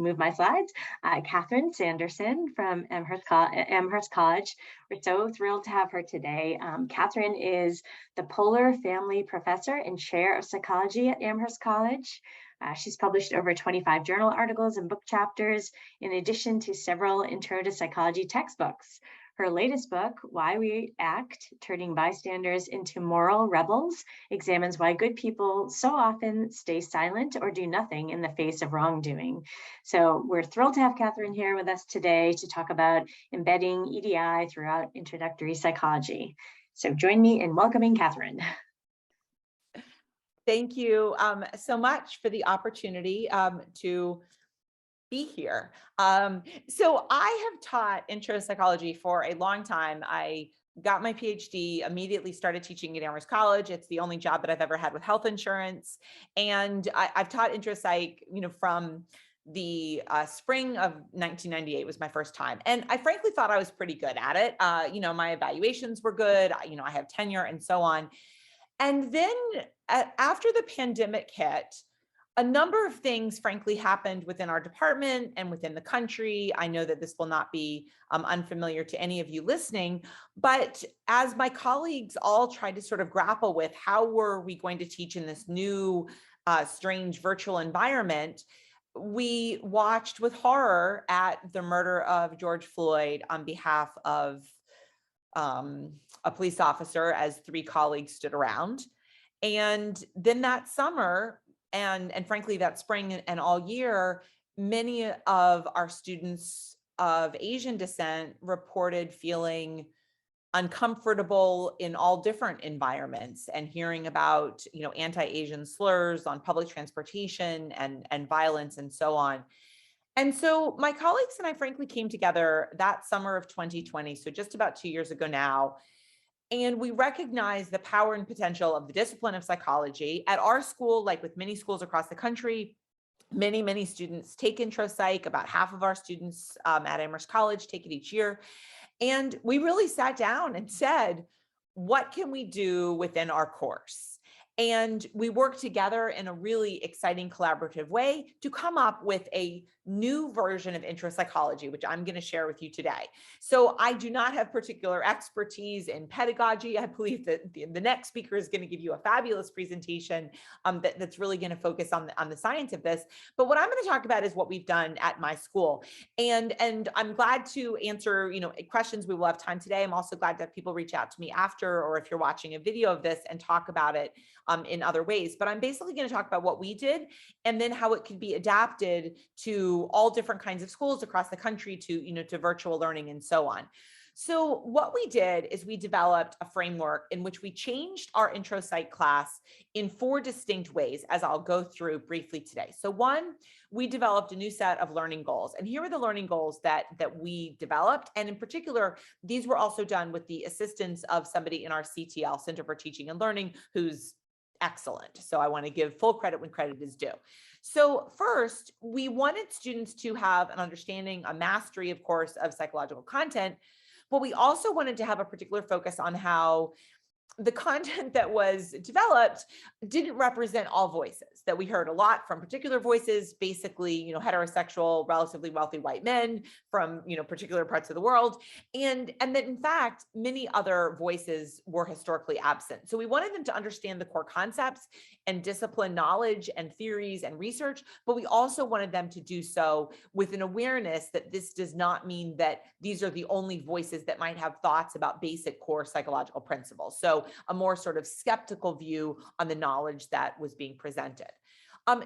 move my slides. Catherine Sanderson from Amherst College. We're so thrilled to have her today. Catherine is the Polar Family Professor and Chair of Psychology at Amherst College. She's published over 25 journal articles and book chapters, in addition to several Intro to Psychology textbooks. Her latest book, Why We Act, Turning Bystanders into Moral Rebels, examines why good people so often stay silent or do nothing in the face of wrongdoing. So we're thrilled to have Catherine here with us today to talk about embedding EDI throughout introductory psychology. So join me in welcoming Catherine. Thank you so much for the opportunity to be here. So I have taught intro to psychology for a long time. I got my PhD, immediately started teaching at Amherst College. It's the only job that I've ever had with health insurance. And I've taught intro psych, from the spring of 1998 was my first time. And I frankly thought I was pretty good at it. My evaluations were good. I have tenure and so on. And then after the pandemic hit, a number of things, frankly, happened within our department and within the country. I know that this will not be unfamiliar to any of you listening, but as my colleagues all tried to sort of grapple with how were we going to teach in this new, strange virtual environment, we watched with horror at the murder of George Floyd on behalf of a police officer as three colleagues stood around. And then that summer, and frankly, that spring and all year, many of our students of Asian descent reported feeling uncomfortable in all different environments and hearing about, anti-Asian slurs on public transportation and violence and so on. And so my colleagues and I frankly came together that summer of 2020, so just about 2 years ago now, and we recognized the power and potential of the discipline of psychology. At our school, like with many schools across the country, many students take intro psych. About half of our students at Amherst College take it each year. And we really sat down and said, what can we do within our course? And we worked together in a really exciting collaborative way to come up with a new version of intro psychology, which I'm going to share with you today. So I do not have particular expertise in pedagogy. I believe that the next speaker is going to give you a fabulous presentation that's really going to focus on the science of this. But what I'm going to talk about is what we've done at my school. And I'm glad to answer, questions. We will have time today. I'm also glad to have people reach out to me after, or if you're watching a video of this, and talk about it in other ways. But I'm basically going to talk about what we did and then how it could be adapted to all different kinds of schools across the country to virtual learning and so on. So what we did is we developed a framework in which we changed our intro psych class in 4 distinct ways, as I'll go through briefly today. So one, we developed a new set of learning goals. And here are the learning goals that we developed. And in particular, these were also done with the assistance of somebody in our CTL, Center for Teaching and Learning, who's excellent. So I want to give full credit when credit is due. So first, we wanted students to have an understanding, a mastery, of course, of psychological content, but we also wanted to have a particular focus on how the content that was developed didn't represent all voices, that we heard a lot from particular voices, basically, heterosexual, relatively wealthy white men from, particular parts of the world. And that in fact, many other voices were historically absent. So we wanted them to understand the core concepts and discipline knowledge and theories and research, but we also wanted them to do so with an awareness that this does not mean that these are the only voices that might have thoughts about basic core psychological principles. So a more sort of skeptical view on the knowledge that was being presented.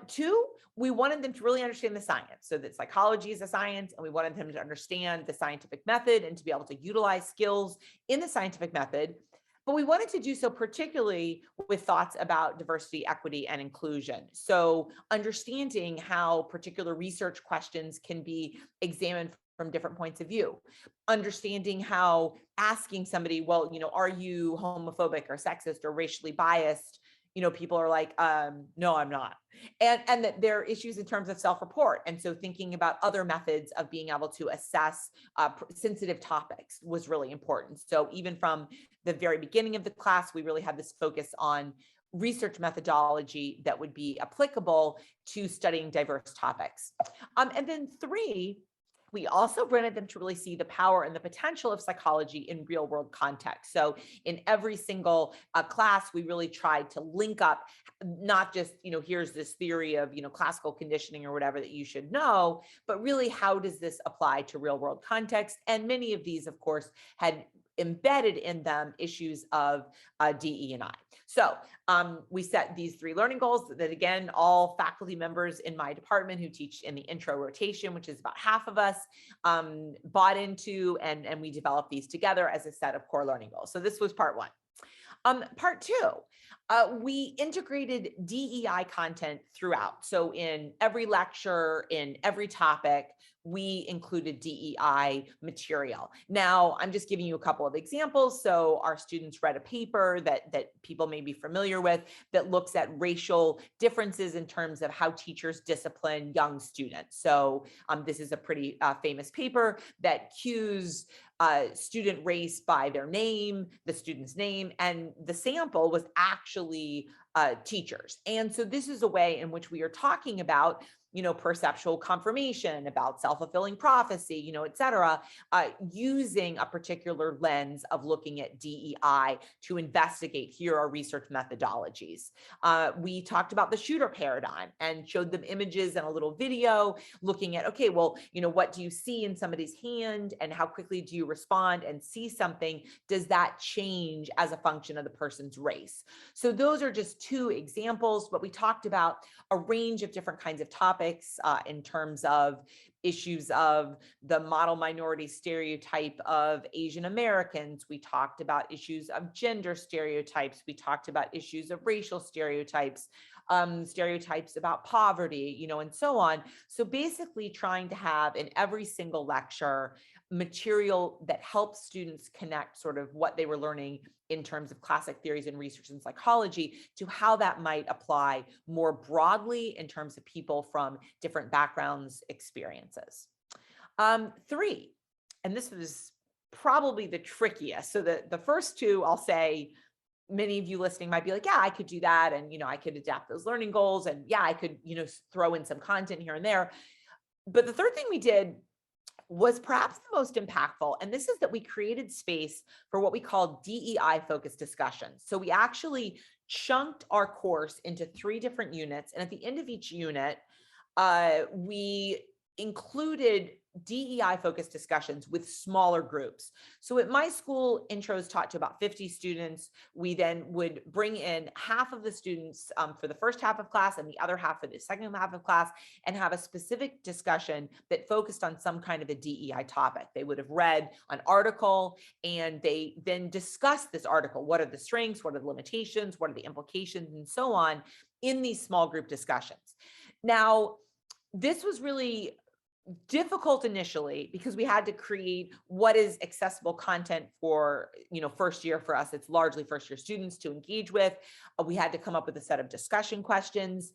2, we wanted them to really understand the science, so that psychology is a science, and we wanted them to understand the scientific method and to be able to utilize skills in the scientific method. But we wanted to do so particularly with thoughts about diversity, equity, and inclusion. So understanding how particular research questions can be examined from different points of view, understanding how asking somebody, well, are you homophobic or sexist or racially biased? People are like, no, I'm not. And that there are issues in terms of self-report. And so thinking about other methods of being able to assess sensitive topics was really important. So even from the very beginning of the class, we really had this focus on research methodology that would be applicable to studying diverse topics. And then 3, we also wanted them to really see the power and the potential of psychology in real world context. So in every single class, we really tried to link up, not just, here's this theory of, classical conditioning or whatever that you should know, but really how does this apply to real world context? And many of these, of course, had embedded in them issues of DE&I. So we set these 3 learning goals that, again, all faculty members in my department who teach in the intro rotation, which is about half of us, bought into, and we developed these together as a set of core learning goals. So this was part 1. Part 2, we integrated DEI content throughout. So in every lecture, in every topic, we included DEI material. Now, I'm just giving you a couple of examples. So our students read a paper that people may be familiar with that looks at racial differences in terms of how teachers discipline young students. So this is a pretty famous paper that cues student race by their name, the student's name, and the sample was actually teachers. And so this is a way in which we are talking about perceptual confirmation, about self-fulfilling prophecy, et cetera, using a particular lens of looking at DEI to investigate, here are research methodologies. We talked about the shooter paradigm and showed them images and a little video looking at, okay, well, what do you see in somebody's hand and how quickly do you respond and see something? Does that change as a function of the person's race? So those are just 2 examples, but we talked about a range of different kinds of topics in terms of issues of the model minority stereotype of Asian Americans. We talked about issues of gender stereotypes. We talked about issues of racial stereotypes, stereotypes about poverty, and so on. So basically trying to have in every single lecture material that helps students connect sort of what they were learning in terms of classic theories and research in psychology to how that might apply more broadly in terms of people from different backgrounds, experiences. 3, and this was probably the trickiest. So the first 2, I'll say, many of you listening might be like, yeah, I could do that. And, I could adapt those learning goals. And yeah, I could, throw in some content here and there. But the 3rd thing we did was perhaps the most impactful. And this is that we created space for what we call DEI focused discussions. So we actually chunked our course into 3 different units. And at the end of each unit, we included DEI focused discussions with smaller groups. So at my school, intros taught to about 50 students. We then would bring in half of the students for the first half of class and the other half for the second half of class and have a specific discussion that focused on some kind of a DEI topic. They would have read an article and they then discussed this article. What are the strengths? What are the limitations? What are the implications? And so on in these small group discussions. Now, this was really difficult initially because we had to create what is accessible content for, first year. For us, it's largely first year students to engage with. We had to come up with a set of discussion questions.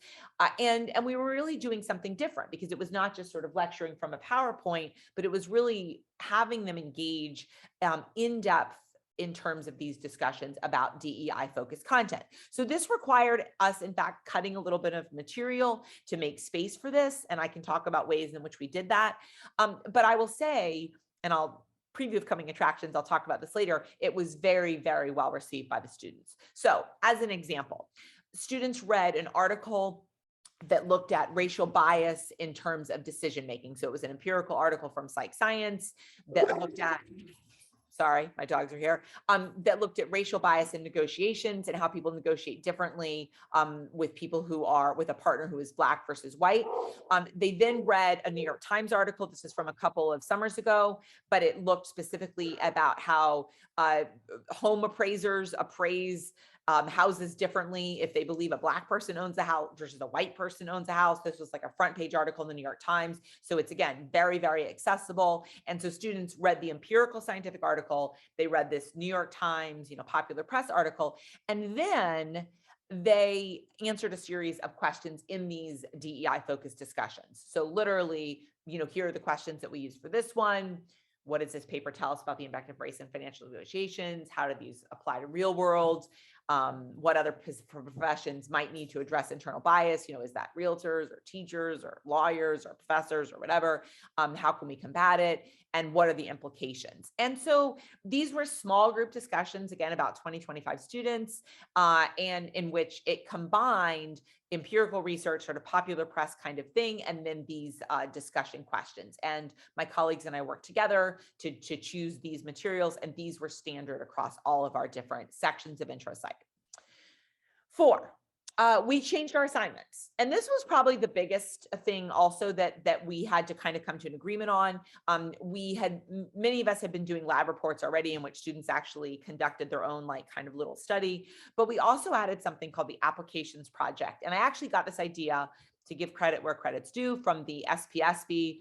And we were really doing something different because it was not just sort of lecturing from a PowerPoint, but it was really having them engage in depth in terms of these discussions about DEI focused content. So this required us, in fact, cutting a little bit of material to make space for this. And I can talk about ways in which we did that. But I will say, and I'll preview of coming attractions, I'll talk about this later, it was very, very well received by the students. So as an example, students read an article that looked at racial bias in terms of decision making. So it was an empirical article from Psych Science that looked at, sorry, my dogs are here, that looked at racial bias in negotiations and how people negotiate differently with people who are with a partner who is Black versus white. They then read a New York Times article. This is from a couple of summers ago, but it looked specifically about how home appraisers appraise houses differently if they believe a Black person owns a house versus a white person owns a house. This was like a front page article in the New York Times. So it's, again, very, very accessible. And so students read the empirical scientific article. They read this New York Times, popular press article, and then they answered a series of questions in these DEI focused discussions. So literally, here are the questions that we use for this one. What does this paper tell us about the impact of race in financial negotiations? How do these apply to real world what other professions might need to address internal bias. Is that realtors or teachers or lawyers or professors or whatever? How can we combat it? And what are the implications? And so these were small group discussions, again, about 20, 25 students, and in which it combined empirical research, sort of popular press kind of thing, and then these discussion questions. And my colleagues and I worked together to choose these materials, and these were standard across all of our different sections of intro psych. 4, we changed our assignments. And this was probably the biggest thing also that we had to kind of come to an agreement on. Many of us had been doing lab reports already in which students actually conducted their own kind of little study, but we also added something called the applications project. And I actually got this idea, to give credit where credit's due, from the SPSB,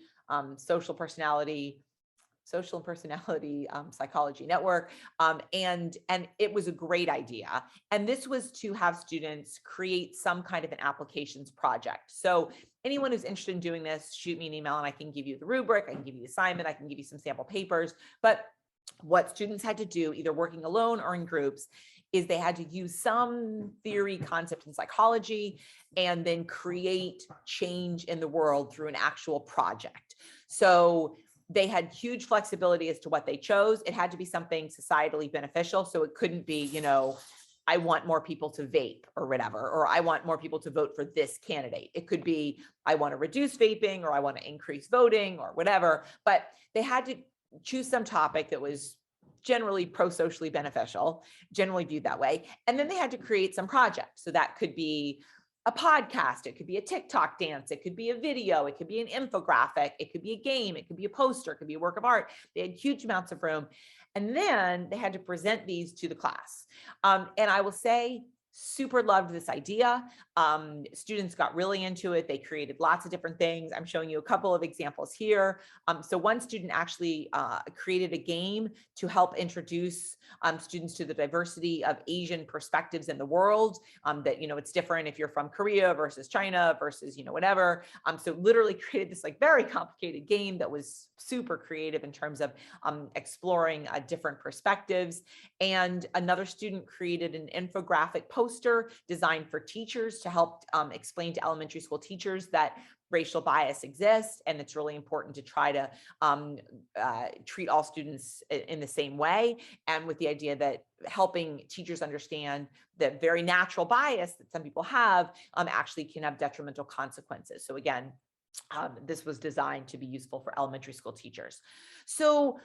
Social and Personality Psychology Network. And it was a great idea. And this was to have students create some kind of an applications project. So anyone who's interested in doing this, shoot me an email and I can give you the rubric, I can give you the assignment, I can give you some sample papers. But what students had to do, either working alone or in groups, is they had to use some theory, concept in psychology, and then create change in the world through an actual project. So they had huge flexibility as to what they chose. It had to be something societally beneficial. So it couldn't be, I want more people to vape or whatever, or I want more people to vote for this candidate. It could be, I want to reduce vaping, or I want to increase voting, or whatever. But they had to choose some topic that was generally pro-socially beneficial, generally viewed that way. And then they had to create some project. So that could be a podcast, it could be a TikTok dance, it could be a video, it could be an infographic, it could be a game, it could be a poster, it could be a work of art. They had huge amounts of room. And then they had to present these to the class. And I will say, super loved this idea. Students got really into it. They created lots of different things. I'm showing you a couple of examples here. So one student actually created a game to help introduce students to the diversity of Asian perspectives in the world, that, it's different if you're from Korea versus China versus, whatever. So literally created this very complicated game that was super creative in terms of exploring different perspectives. And another student created an infographic poster designed for teachers to help explain to elementary school teachers that racial bias exists, and it's really important to try to treat all students in the same way, and with the idea that helping teachers understand that very natural bias that some people have actually can have detrimental consequences. So again, this was designed to be useful for elementary school teachers. So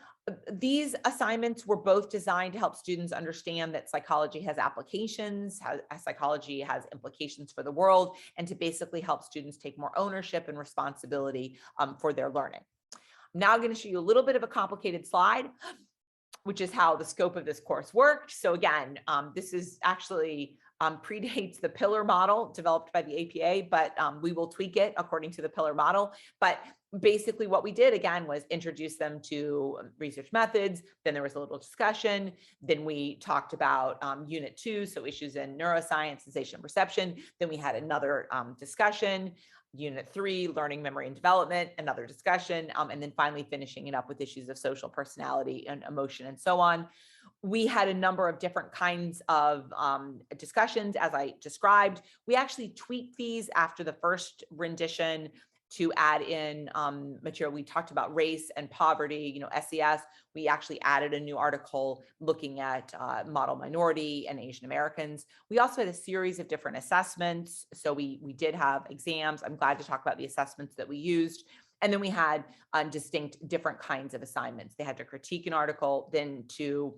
these assignments were both designed to help students understand that psychology has applications, psychology has implications for the world, and to basically help students take more ownership and responsibility for their learning. I'm now going to show you a little bit of a complicated slide, which is how the scope of this course worked. So again, this is actually predates the pillar model developed by the APA, but we will tweak it according to the pillar model. But basically what we did again was introduce them to research methods. Then there was a little discussion. Then we talked about unit 2, so issues in neuroscience, sensation, and perception. Then we had another discussion. Unit 3, learning, memory, and development, another discussion, and then finally finishing it up with issues of social personality and emotion and so on. We had a number of different kinds of discussions, as I described. We actually tweaked these after the first rendition to add in material. We talked about race and poverty, SES. We actually added a new article looking at model minority and Asian Americans. We also had a series of different assessments. So we did have exams. I'm glad to talk about the assessments that we used. And then we had distinct different kinds of assignments. They had to critique an article, then to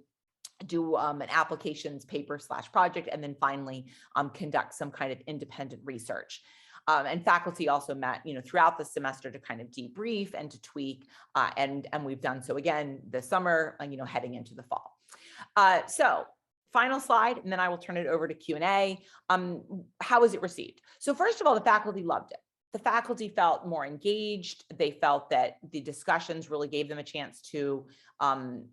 do an applications paper / project, and then finally conduct some kind of independent research. And faculty also met, throughout the semester to kind of debrief and to tweak, and we've done so again this summer, heading into the fall. So final slide, and then I will turn it over to Q&A. How was it received? So first of all, the faculty loved it. The faculty felt more engaged. They felt that the discussions really gave them a chance to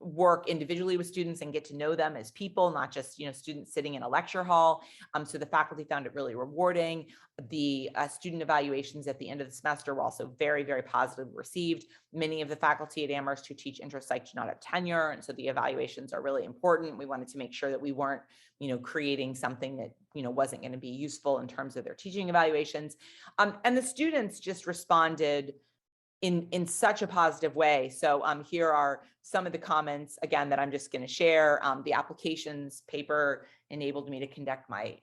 work individually with students and get to know them as people, not just students sitting in a lecture hall. So the faculty found it really rewarding. The student evaluations at the end of the semester were also very, very positively received. Many of the faculty at Amherst who teach intro psych do not have tenure, and so the evaluations are really important. We wanted to make sure that we weren't, creating something that, wasn't going to be useful in terms of their teaching evaluations. And the students just responded in such a positive way. So here are some of the comments, again, that I'm just going to share. The applications paper enabled me to connect my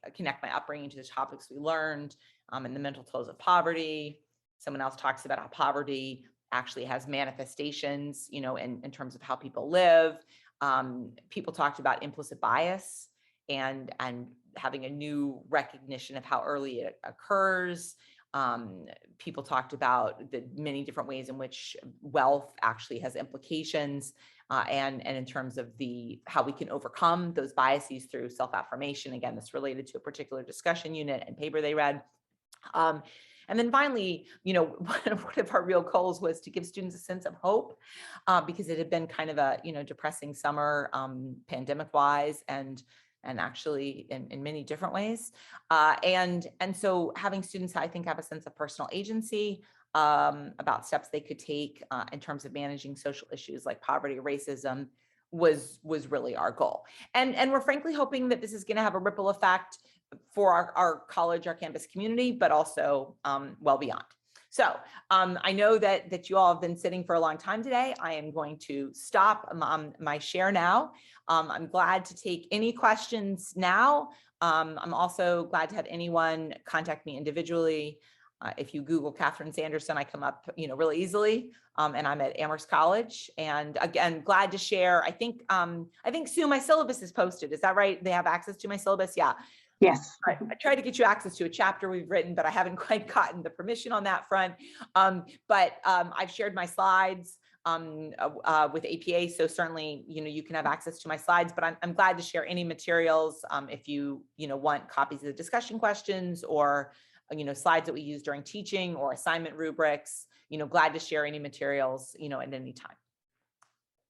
upbringing to the topics we learned, and the mental tolls of poverty. Someone else talks about how poverty actually has manifestations, in terms of how people live. People talked about implicit bias and having a new recognition of how early it occurs. People talked about the many different ways in which wealth actually has implications, and in terms of how we can overcome those biases through self-affirmation. Again, this related to a particular discussion unit and paper they read. And then finally, one of our real goals was to give students a sense of hope, because it had been kind of a depressing summer, pandemic-wise, and actually in many different ways. And so having students, I think, have a sense of personal agency, about steps they could take in terms of managing social issues like poverty or racism was really our goal. And we're frankly hoping that this is going to have a ripple effect for our college, our campus community, but also well beyond. So I know that you all have been sitting for a long time today. I am going to stop my share now. I'm glad to take any questions now. I'm also glad to have anyone contact me individually. If you Google Catherine Sanderson, I come up, really easily. And I'm at Amherst College. And again, glad to share. I think Sue, my syllabus is posted. Is that right? They have access to my syllabus? Yeah. Yes. I tried to get you access to a chapter we've written, but I haven't quite gotten the permission on that front. But I've shared my slides with APA, so certainly you can have access to my slides. But I'm glad to share any materials if you want copies of the discussion questions or slides that we use during teaching or assignment rubrics. Glad to share any materials at any time.